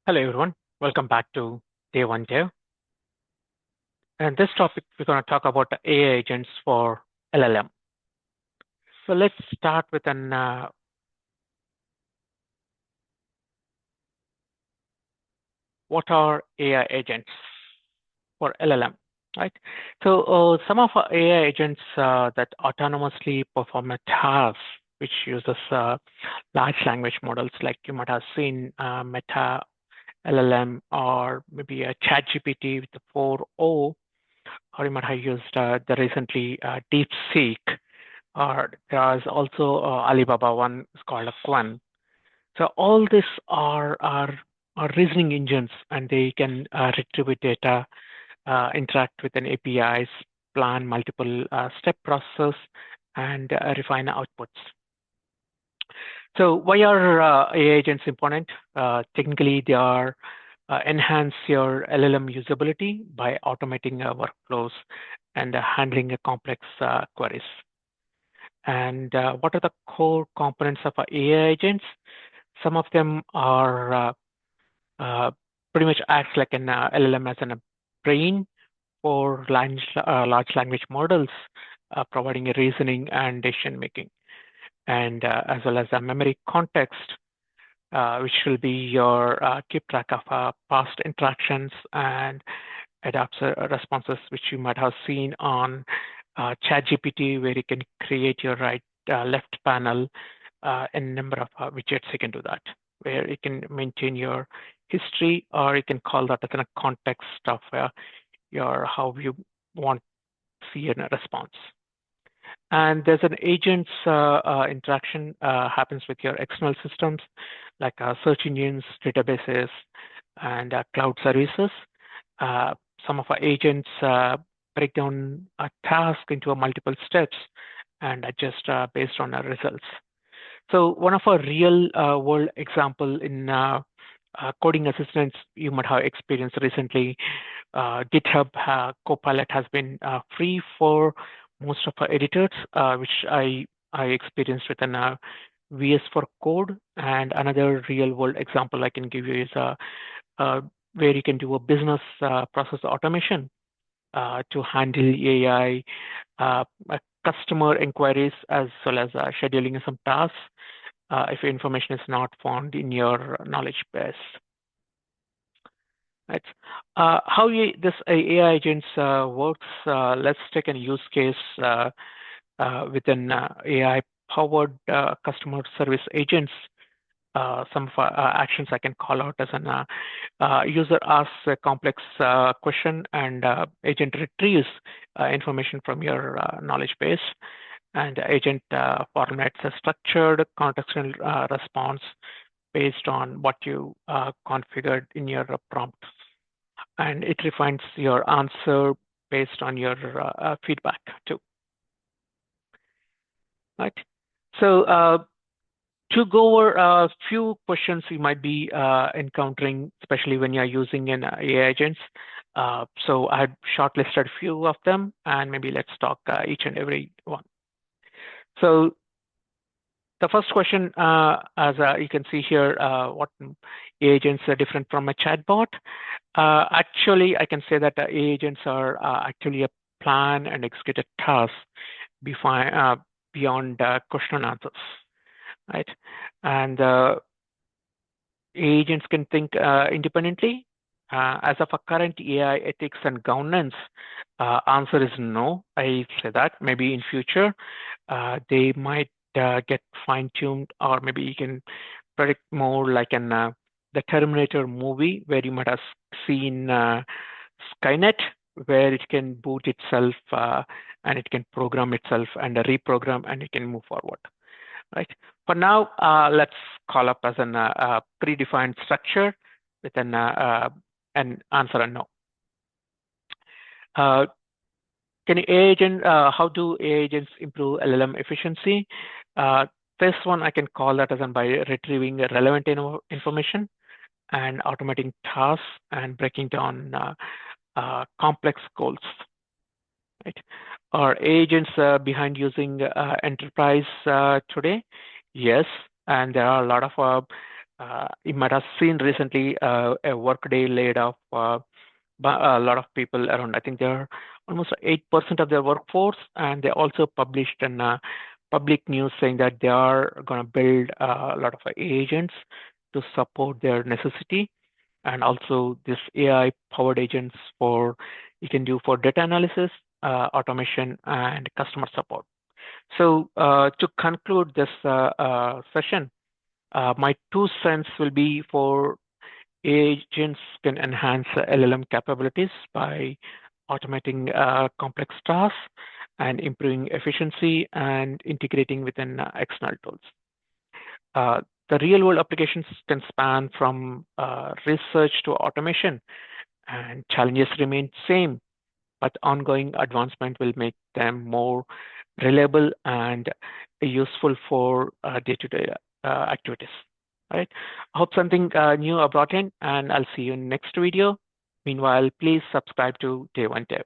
Hello, everyone. Welcome back to Day One Dev. And this topic, we're going to talk about the AI agents for LLM. So let's start with what are AI agents for LLM, right? So some of our AI agents that autonomously perform a task which uses large language models, like you might have seen Meta LLM or maybe a ChatGPT with the 4O, or you might have used the recently DeepSeek, or there is also Alibaba one is called a Quan. So all these are reasoning engines, and they can retrieve data, interact with an APIs, plan multiple step process, and refine outputs. So why are AI agents important? Technically, they are enhance your LLM usability by automating workflows and handling complex queries. And what are the core components of AI agents? Some of them are uh, pretty much acts like an LLM as a brain for large language models, providing a reasoning and decision making, and as well as a memory context, which will be your keep track of past interactions and adapts responses, which you might have seen on ChatGPT, where you can create your left panel in number of widgets. You can do that, where you can maintain your history, or you can call that as a context of your how you want to see a response. And there's an agent's interaction happens with your external systems, like search engines, databases, and cloud services. Uh, some of our agents break down a task into a multiple steps and adjust based on our results. So one of our real world example in coding assistants you might have experienced recently, GitHub Copilot has been free for most of our editors, which I experienced with an VS for Code. And another real world example I can give you is where you can do a business process automation to handle AI, customer inquiries, as well as scheduling some tasks if information is not found in your knowledge base. Right. How this AI agents works, let's take a use case with an AI-powered customer service agents. Some of actions I can call out as an user asks a complex question, and agent retrieves information from your knowledge base, and agent formats a structured contextual response based on what you configured in your prompt, and it refines your answer based on your feedback too. Right. So to go over a few questions you might be encountering, especially when you're using an AI agents. So I had shortlisted a few of them, and maybe let's talk each and every one. So the first question, as you can see here, what agents are different from a chatbot? Actually, I can say that agents are actually a plan and execute a task beyond question and answers, right? And agents can think independently. As of a current AI ethics and governance, answer is no. I say that maybe in future they might get fine-tuned, or maybe you can predict more like an the Terminator movie, where you might have seen Skynet, where it can boot itself and it can program itself and reprogram, and it can move forward. Right. For now, let's call up as an predefined structure with an answer and no. Can AI agent? How do AI agents improve LLM efficiency? This one I can call that as by retrieving relevant information and automating tasks and breaking down complex goals. Right? Are agents behind using enterprise today? Yes, and there are a lot of You might have seen recently a Workday laid off a lot of people around. I think there are almost 8% of their workforce, and they also published in public news saying that they are going to build a lot of agents to support their necessity, and also this AI powered agents for you can do for data analysis, automation, and customer support. So to conclude this session, my 2 cents will be for agents can enhance LLM capabilities by automating complex tasks and improving efficiency and integrating within external tools. The real world applications can span from research to automation, and challenges remain same, but ongoing advancement will make them more reliable and useful for day-to-day activities. Right? I hope something new I brought in, and I'll see you in next video. Meanwhile, please subscribe to Day One Dev.